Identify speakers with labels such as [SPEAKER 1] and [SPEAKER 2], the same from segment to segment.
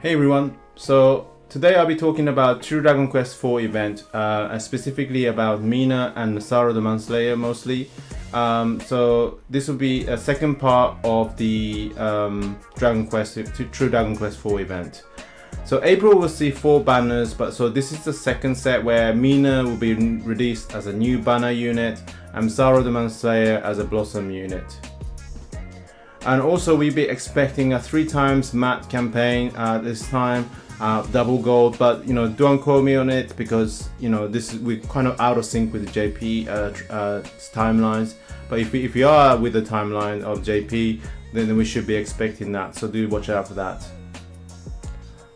[SPEAKER 1] Hey everyone, so today I'll be talking about True Dragon Quest 4 event, and specifically about Mina and Psaro the Manslayer mostly. So this will be a second part of the True Dragon Quest 4 event. So April will see 4 banners, but so this is the second set where Mina will be released as a new banner unit and Psaro the Manslayer as a blossom unit. And also we'll be expecting a 3 times matte campaign this time, double gold, but don't quote me on it because we're kind of out of sync with the JP timelines. But if we are with the timeline of JP, then we should be expecting that, so do watch out for that.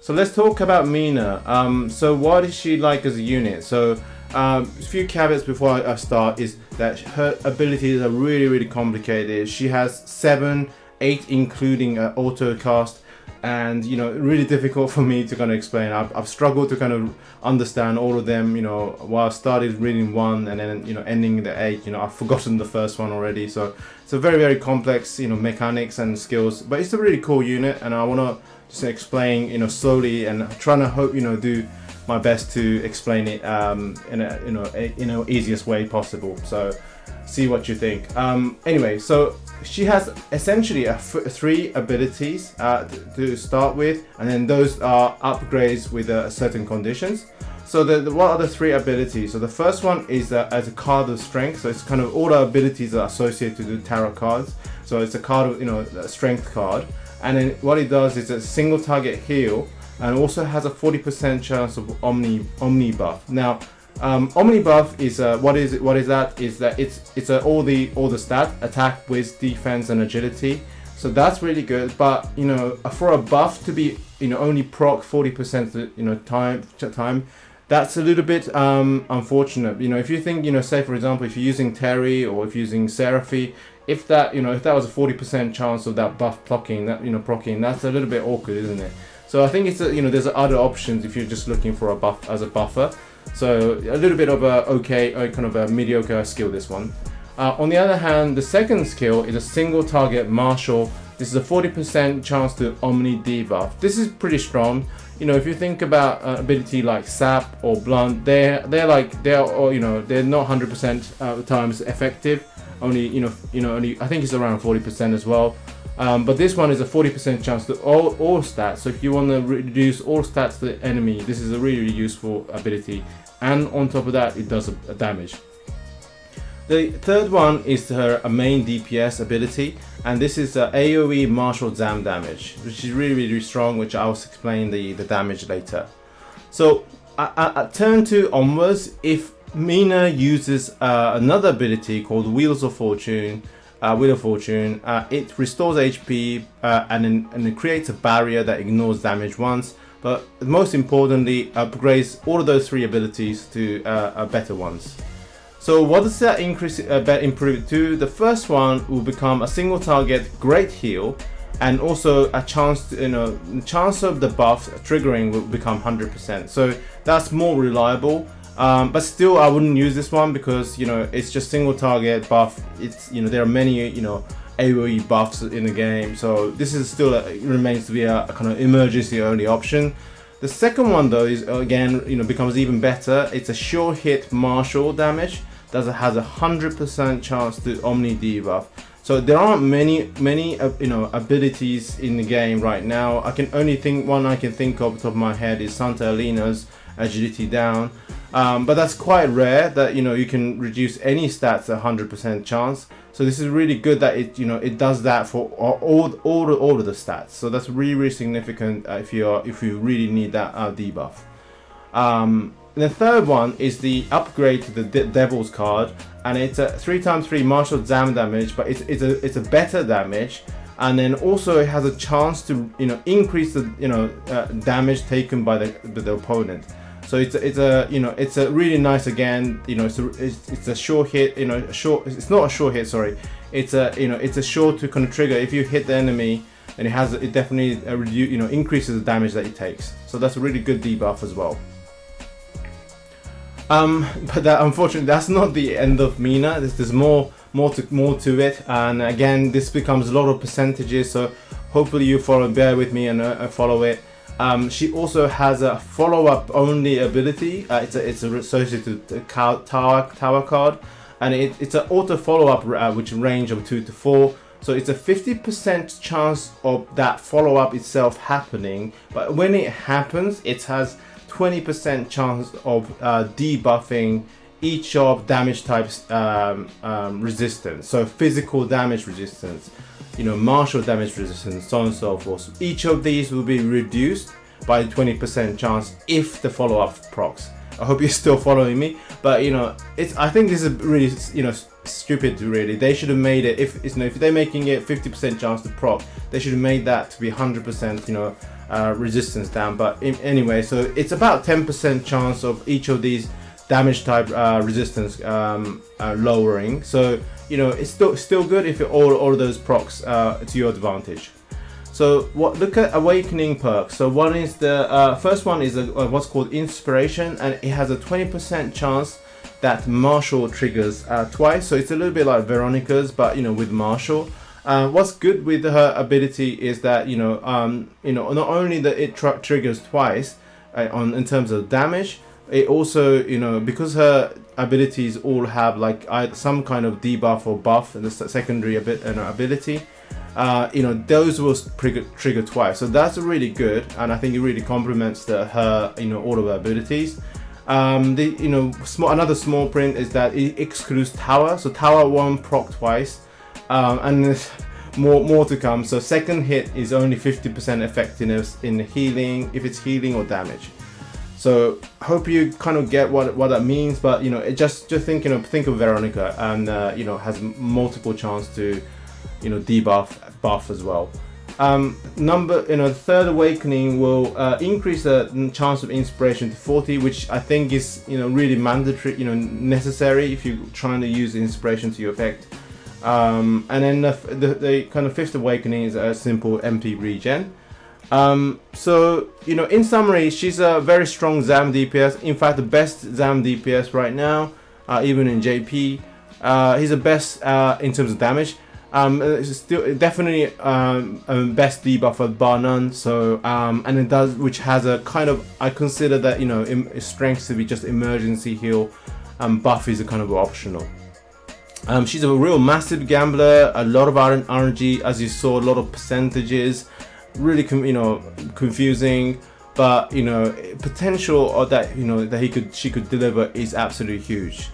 [SPEAKER 1] So let's talk about Mina. So what is she like as a unit? So a few caveats before I start is that her abilities are really complicated. She has 8 including auto cast, and really difficult for me to kind of explain. I've struggled to kind of understand all of them, while I started reading 1 and then ending the 8. I've forgotten the first one already, so it's a very complex mechanics and skills, but it's a really cool unit, and I want to just explain slowly and trying to hope do my best to explain it in a easiest way possible. So see what you think. Anyway, so she has essentially 3 abilities to start with, and then those are upgrades with certain conditions. So what are the 3 abilities? So the first one is as a card of strength. So it's kind of all the abilities are associated with tarot cards. So it's a card of a strength card, and then what it does is a single target heal, and also has a 40% chance of Omni buff. Now, Omni buff is what is that? Is that it's all the stats: attack, whiz, defense, and agility. So that's really good. But for a buff to be only proc 40% time, that's a little bit unfortunate. If you think say for example if you're using Terry or if you're using Seraphy, if that was a 40% chance of that buff procking, that's a little bit awkward, isn't it? So I think it's there's other options if you're just looking for a buff as a buffer. So a little bit of a kind of a mediocre skill, this one. On the other hand, the second skill is a single target martial. This is a 40% chance to Omni debuff. This is pretty strong. If you think about ability like Sap or Blunt, they're not 100% times effective. Only I think it's around 40% as well. But this one is a 40% chance to all stats. So if you want to reduce all stats to the enemy, this is a really useful ability. And on top of that, it does a damage. The third one is her main DPS ability, and this is AoE martial jam damage, which is really strong, which I'll explain the damage later. So at turn 2 onwards, if Mina uses another ability called Wheel of Fortune, it restores HP and it creates a barrier that ignores damage once, but most importantly upgrades all of those 3 abilities to better ones. So what does that improve it to? The first one will become a single target great heal, and also a chance to, chance of the buff triggering will become 100%. So that's more reliable. But still, I wouldn't use this one because it's just single target buff. It's there are many AoE buffs in the game, so this is still remains to be a kind of emergency only option. The second one though is again becomes even better. It's a sure hit martial damage that has a 100% chance to Omni debuff. So there aren't many abilities in the game right now. I can only think one I can think of top of my head is Santa Alina's agility down. But that's quite rare that you can reduce any stats at 100% chance. So this is really good that it does that for all of the stats. So that's really significant if you really need that debuff. The third one is the upgrade to the Devil's card, and it's a 3x3 martial jam damage, but it's a better damage, and then also it has a chance to increase the damage taken by the opponent. So it's a really nice, again, it's a short hit, it's not a short hit, sorry. It's a short to kind of trigger. If you hit the enemy, then it definitely increases the damage that it takes. So that's a really good debuff as well. But unfortunately that's not the end of Mina. There's more to it, and again this becomes a lot of percentages, so hopefully you bear with me and follow it. She also has a follow-up only ability. It's associated to tower card, and it's an auto follow-up which range of 2 to 4. So it's a 50% chance of that follow-up itself happening, but when it happens, it has 20% chance of debuffing each of damage types resistance. So physical damage resistance, martial damage resistance, so on and so forth. Each of these will be reduced by 20% chance if the follow-up procs. I hope you're still following me, but I think this is really stupid. Really, they should have made it, if they're making it 50% chance to proc, they should have made that to be 100% resistance down. But anyway, so it's about 10% chance of each of these damage type resistance lowering. So it's still good if all of those procs to your advantage. So look at awakening perks. So one is the first one is what's called inspiration, and it has a 20% chance that martial triggers twice. So it's a little bit like Veronica's, but with martial. What's good with her ability is that not only that it triggers twice in terms of damage, it also because her abilities all have like some kind of debuff or buff in the secondary ability. Those will trigger twice, so that's really good, and I think it really complements her all of her abilities. Another small print is that it excludes tower, so tower won't proc twice, and there's more to come. So second hit is only 50% effectiveness in healing, if it's healing or damage. So hope you kind of get what that means, but it just think of Veronica, and has multiple chance to buff as well. Third awakening will increase the chance of inspiration to 40, which I think is really mandatory, necessary if you're trying to use inspiration to your effect. And then the kind of fifth awakening is a simple MP regen. In summary, she's a very strong ZAM DPS. In fact, the best ZAM DPS right now, even in JP. He's the best in terms of damage. Still definitely best debuffer bar none. So and it does, which has a kind of, I consider that strength to be just emergency heal, buff is a kind of optional. She's a real massive gambler, a lot of RNG, as you saw, a lot of percentages, really confusing, but potential that she could deliver is absolutely huge.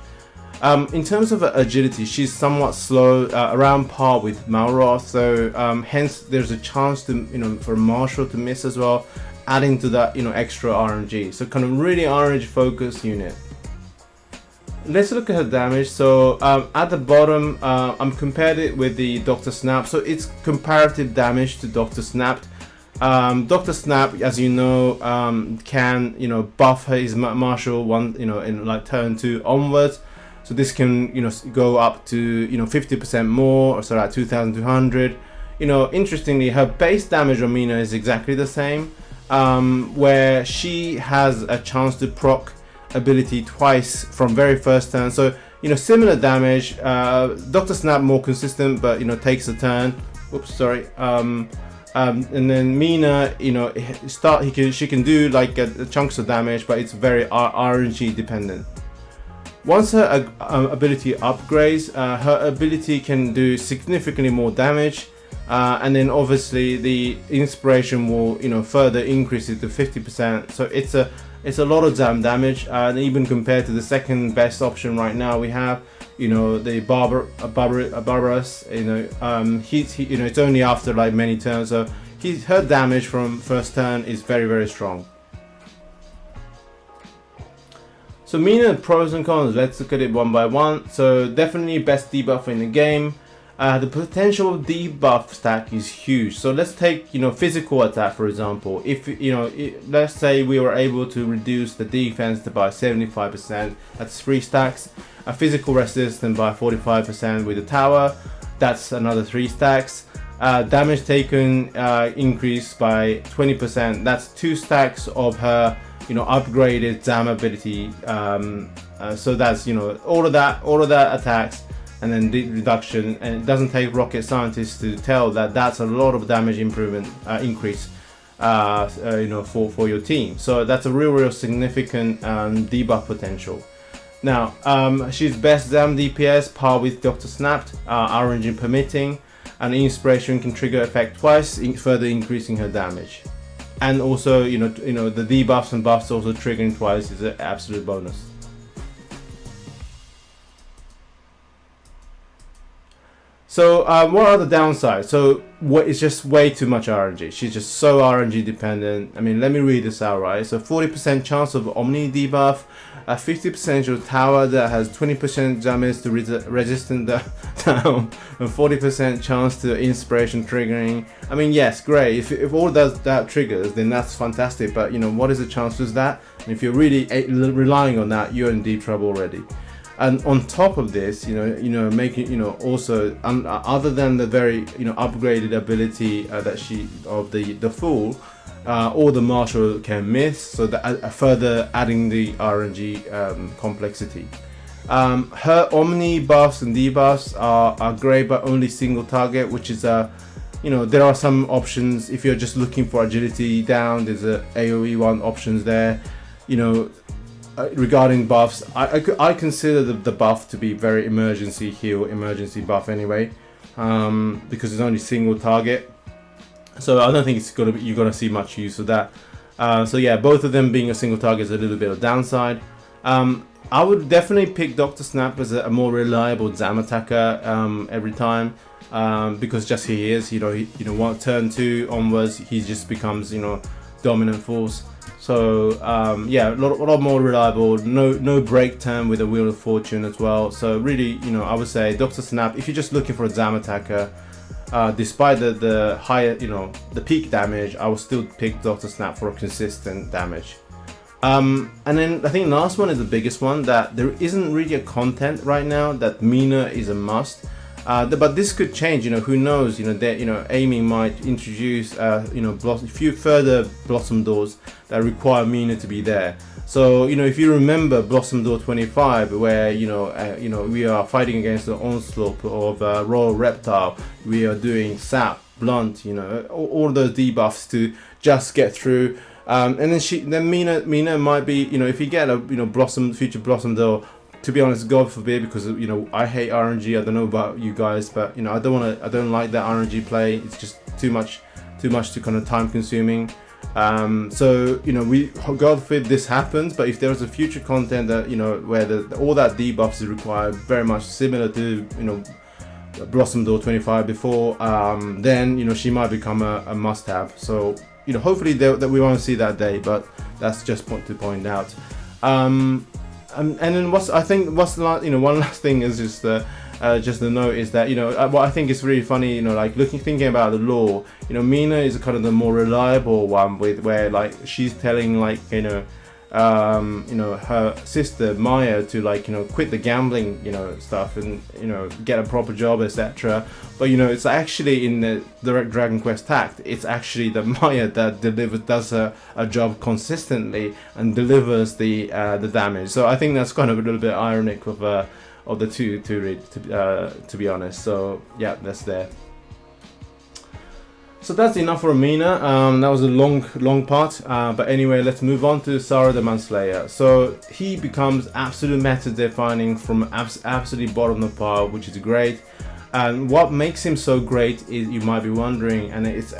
[SPEAKER 1] In terms of agility, she's somewhat slow, around par with Malroth, so hence there's a chance to for Marshall to miss as well, adding to that extra RNG. So kind of really RNG focused unit. Let's look at her damage. So at the bottom, I'm compared it with the Dr. Snap. So it's comparative damage to Dr. Snap. Dr. Snap, as you know, can buff his Marshall in like turn 2 onwards. So this can go up to 50% more, or so at 2,200. Interestingly, her base damage on Mina is exactly the same, where she has a chance to proc ability twice from very first turn. So similar damage. Dr. Snap more consistent, but takes a turn. Oops, sorry. And then Mina, she can do like chunks of damage, but it's very RNG dependent. Once her ability upgrades, her ability can do significantly more damage, and then obviously the inspiration will further increase it to 50%. So it's a lot of damage, and even compared to the second best option right now, we have the Barbarous. It's only after like many turns, so her damage from first turn is very, very strong. So Mina, pros and cons, let's look at it one by one. So definitely best debuff in the game. The potential debuff stack is huge. So let's take physical attack for example. If let's say we were able to reduce the defense by 75%, that's 3 stacks. A physical resistance by 45% with the tower, that's another 3 stacks. Damage taken increased by 20%, that's 2 stacks of her upgraded ZAM ability. So that's all of that attacks, and then the reduction, and it doesn't take rocket scientists to tell that that's a lot of damage improvement increase. for your team. So that's a real significant debuff potential. Now, she's best Zam DPS, par with Dr. Snapped, RNG permitting, and inspiration can trigger effect twice, further increasing her damage. And also, the debuffs and buffs also triggering twice is an absolute bonus. So what are the downsides? So it's just way too much RNG. She's just so RNG dependent. I mean, let me read this out, right? So 40% chance of Omni debuff, 50% of tower that has 20% damage to resistant down, and 40% chance to inspiration triggering. I mean, yes, great. If all that triggers, then that's fantastic. But what is the chances of that? And if you're really relying on that, you're in deep trouble already. And on top of this, making also other than the very upgraded ability that she of the Fool, or the Marshal can miss, so that further adding the RNG complexity. Her Omni buffs and debuffs are great, but only single target, which is there are some options if you're just looking for agility down. There's a AoE one options there. Regarding buffs, I consider the buff to be very emergency heal, emergency buff anyway, because it's only single target. So I don't think you're gonna see much use of that. So yeah, both of them being a single target is a little bit of downside. I would definitely pick Dr. Snap as a more reliable Zam attacker every time, because just he is, one turn 2 onwards, he just becomes dominant force. So yeah, a lot more reliable. No break turn with a Wheel of Fortune as well. So really, I would say Dr. Snap. If you're just looking for a Zam attacker, despite the higher, the peak damage, I will still pick Dr. Snap for a consistent damage. And then I think the last one is the biggest one, that there isn't really a content right now that Mina is a must. But this could change, who knows, aiming might introduce, a few further Blossom Doors that require Mina to be there. So, if you remember Blossom Door 25, where, we are fighting against the onslaught of Royal Reptile, we are doing Sap, Blunt, all those debuffs to just get through. And then Mina might be, if you get a, future Blossom Door, to be honest, God forbid, because I hate RNG. I don't know about you guys, but I don't like that RNG play. It's just too much to kind of time consuming. So we, God forbid this happens, but if there is a future content that where all that debuffs is required, very much similar to Blossom Door 25 before, then she might become a must-have. So hopefully that we won't see that day, but that's just to point out. And then one last thing is just the note is that what I think is really funny, thinking about the lore, Mina is kind of the more reliable one, where she's telling her sister Maya to quit the gambling stuff and get a proper job, etc. But it's actually in the direct Dragon Quest Tact, it's actually the Maya that does a job consistently and delivers the damage. So I think that's kind of a little bit ironic of the two to be honest. So yeah, that's there. So that's enough for Mina. That was a long part, but anyway, let's move on to Psaro the Manslayer. So he becomes absolute meta defining from absolutely bottom of the pile, which is great. And what makes him so great is, you might be wondering, and it's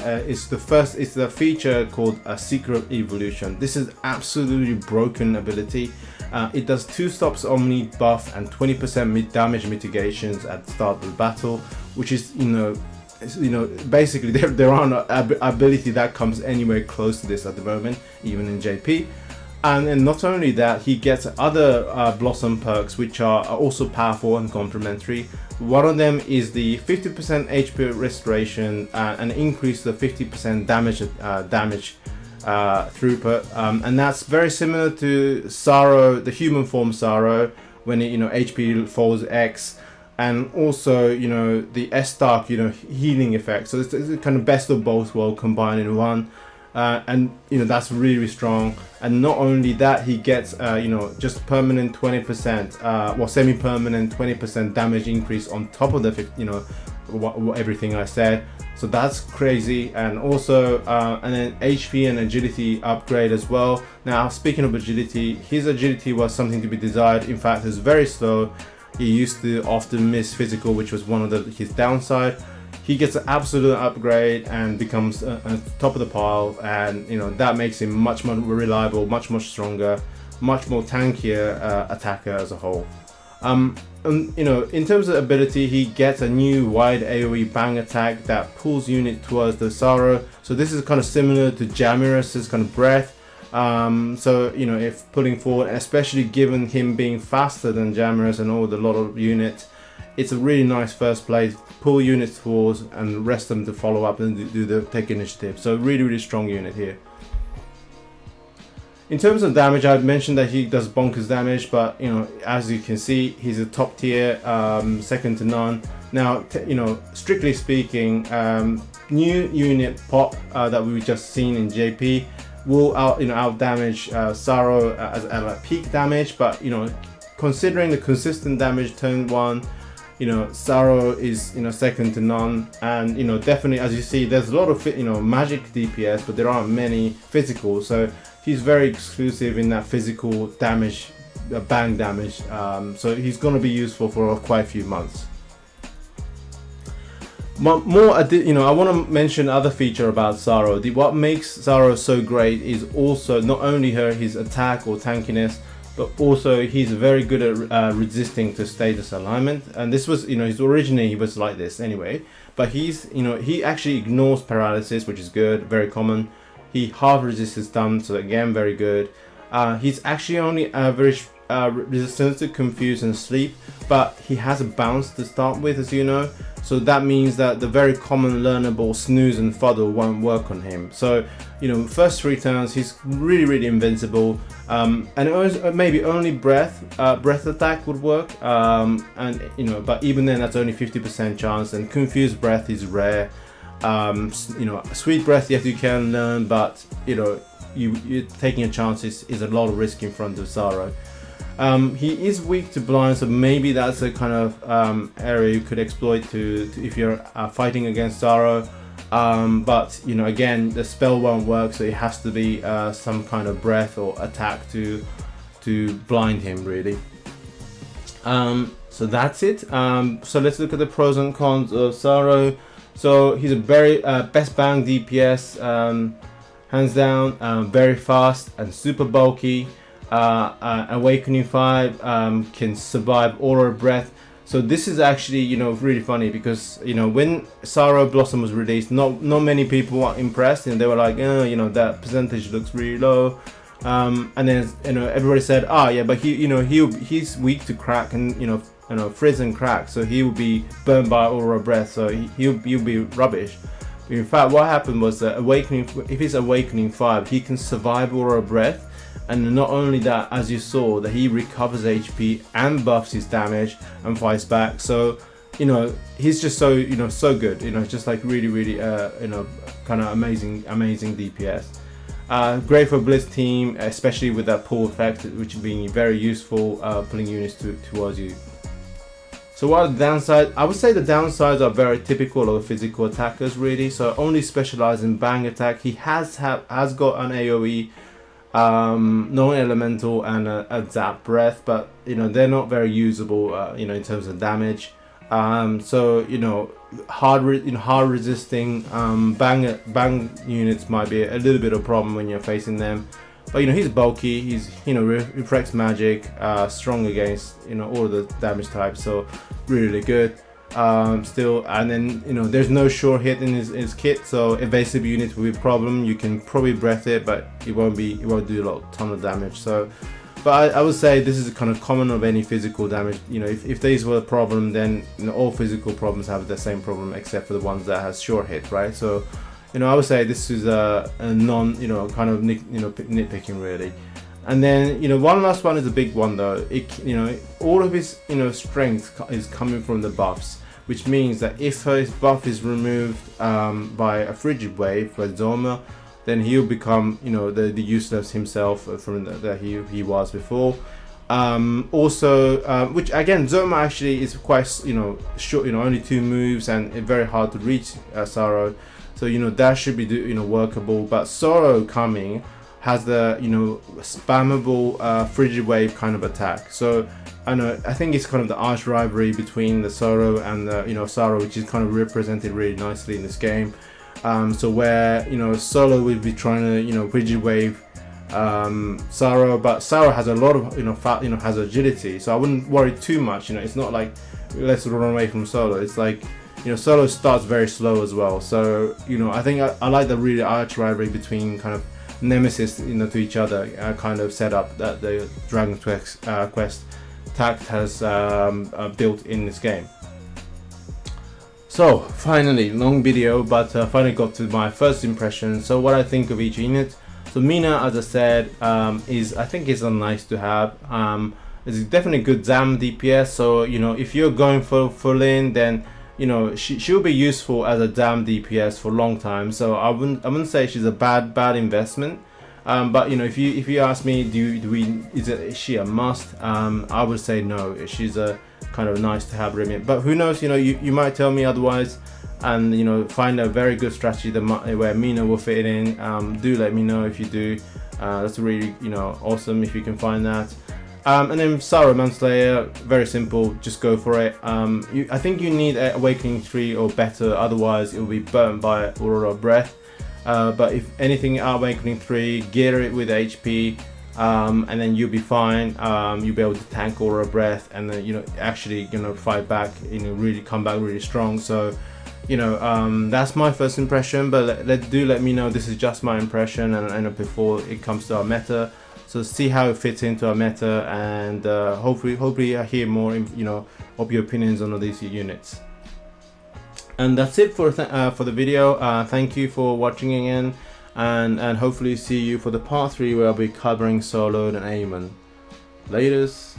[SPEAKER 1] the feature called a Secret Evolution. This is absolutely broken ability. It does 2 stops Omni buff and 20% damage mitigations at the start of the battle, which is basically there are no ability that comes anywhere close to this at the moment, even in JP. And not only that, he gets other Blossom perks which are also powerful and complementary. One of them is the 50% HP restoration and increase the 50% damage throughput, and that's very similar to Psaro, the human form Psaro, when it, HP falls X. And also, the S-Stark, healing effect. So it's the kind of best of both worlds combined in one. And, that's really strong. And not only that, he gets, just permanent 20%, semi-permanent 20% damage increase on top of the, everything I said. so that's crazy. And also and then HP and agility upgrade as well. Now speaking of agility, his agility was something to be desired. In fact, it's very slow. He used to often miss physical, which was one of his downside. He gets an absolute upgrade and becomes top of the pile, and you know that makes him much more reliable, much stronger, much more tankier attacker as a whole. And you know, in terms of ability, he gets a new wide AoE bang attack that pulls unit towards the Psaro. So this is kind of similar to Jamirus's kind of breath. So you know, if pulling forward, especially given him being faster than Jamirus and all the lot of units, it's a really nice first play. Pull units towards and rest them to follow up and do the take initiative. So really strong unit here. In terms of damage, I've mentioned that he does bonkers damage, but you know, as you can see, he's a top tier, second to none. Now, you know, strictly speaking, new unit pop that we've just seen in JP will out damage Psaro at peak damage, but you know, considering the consistent damage turn 1, you know, Psaro is, you know, second to none. And you know, definitely, as you see, there's a lot of you know, magic DPS, but there aren't many physical, so he's very exclusive in that physical damage, bang damage. So he's going to be useful for quite a few months. More, you know, I want to mention other feature about Psaro. What makes Psaro so great is also not only his attack or tankiness, but also he's very good at resisting to status alignment. And this was, you know, originally he was like this anyway, but he's, you know, he actually ignores paralysis, which is good, very common. He half resists stun, so again, very good. He's actually only very resistant to confuse and sleep, but he has a bounce to start with, as you know. So that means that the very common learnable snooze and fuddle won't work on him. So, you know, first 3 turns, he's really invincible. And it was maybe only breath attack would work. And you know, but even then, that's only 50% chance. And confused breath is rare. You know, sweet breath, yes, you can learn, but you know, you're taking a chance is a lot of risk in front of Psaro. He is weak to blind, so maybe that's a kind of area you could exploit to if you're fighting against Psaro. But you know, again, the spell won't work, so it has to be some kind of breath or attack to blind him, really. So that's it. So let's look at the pros and cons of Psaro. So he's a very best bang DPS, hands down, very fast and super bulky. Awakening 5 can survive Aura Breath. So this is actually, you know, really funny because, you know, when Psaro Blossom was released, not many people were impressed, and they were like, you know, that percentage looks really low. And then, you know, everybody said, yeah, but he, you know, he's weak to crack and, you know, frizz and crack, so he will be burned by Aura Breath, so he'll be rubbish. In fact, what happened was that if he's Awakening 5, he can survive Aura Breath. And not only that, as you saw, that he recovers HP and buffs his damage and fights back. So, you know, he's just so, you know, so good. You know, just like really, you know, kind of amazing DPS. Great for Blitz team, especially with that pull effect, which being very useful, pulling units towards you. So what are the downsides? I would say the downsides are very typical of physical attackers, really. So only specialize in bang attack. He has got an AoE. Non-elemental and a zap breath, but you know, they're not very usable, you know, in terms of damage. So you know, hard resisting bang units might be a little bit of a problem when you're facing them. But you know, he's bulky, he's, you know, reflects magic, strong against, you know, all of the damage types, so really good. Still, and then, you know, there's no sure hit in his kit, so evasive units will be a problem. You can probably breath it, but it won't do a ton of damage. So, but I would say this is kind of common of any physical damage. You know, if these were a problem, then, you know, all physical problems have the same problem except for the ones that has sure hit, right? So, you know, I would say this is a non, you know, kind of nitpicking, really. And then, you know, one last one is a big one though. You know, all of his, you know, strength is coming from the buffs, which means that if his buff is removed by a frigid wave, by Zoma, then he'll become, you know, the useless himself from that he was before. Also, which again, Zoma actually is quite, short, only 2 moves and very hard to reach Psaro. So, that should be, workable. But Psaro coming has the, spammable frigid wave kind of attack. So, I think it's kind of the arch rivalry between the Psaro and the, Psaro, which is kind of represented really nicely in this game. So where, Solo will be trying to, frigid wave Psaro, but Psaro has a lot of has agility, so I wouldn't worry too much. It's not like let's run away from Solo. It's like, Solo starts very slow as well. So I think I like the really arch rivalry between kind of nemesis to each other kind of setup that the Dragon Quest Tact has built in this game. So finally, long video, but finally got to my first impression. So what I think of each unit. So Mina, as I said, I think is a nice to have. It's definitely good ZAM DPS. So if you're going for full in, then she'll be useful as a ZAM DPS for a long time. So I wouldn't say she's a bad investment. But if you ask me, is she a must? I would say no. She's a kind of nice to have remit. But who knows? You might tell me otherwise. And find a very good strategy where Mina will fit in. Do let me know if you do. That's really awesome if you can find that. And then Psaro Manslayer, very simple, just go for it. I think you need Awakening 3 or better, otherwise it will be burnt by Aurora Breath. But if anything, Awakening 3, gear it with HP, and then you'll be fine. You'll be able to tank Aurora Breath, and then actually fight back, really come back really strong. So that's my first impression, but let me know. This is just my impression, and before it comes to our meta, so see how it fits into our meta, and hopefully I hear more of your opinions on all these units. And that's it for the video. Thank you for watching again, and hopefully see you for the part 3 where I'll be covering Solo and Eamon. Laters.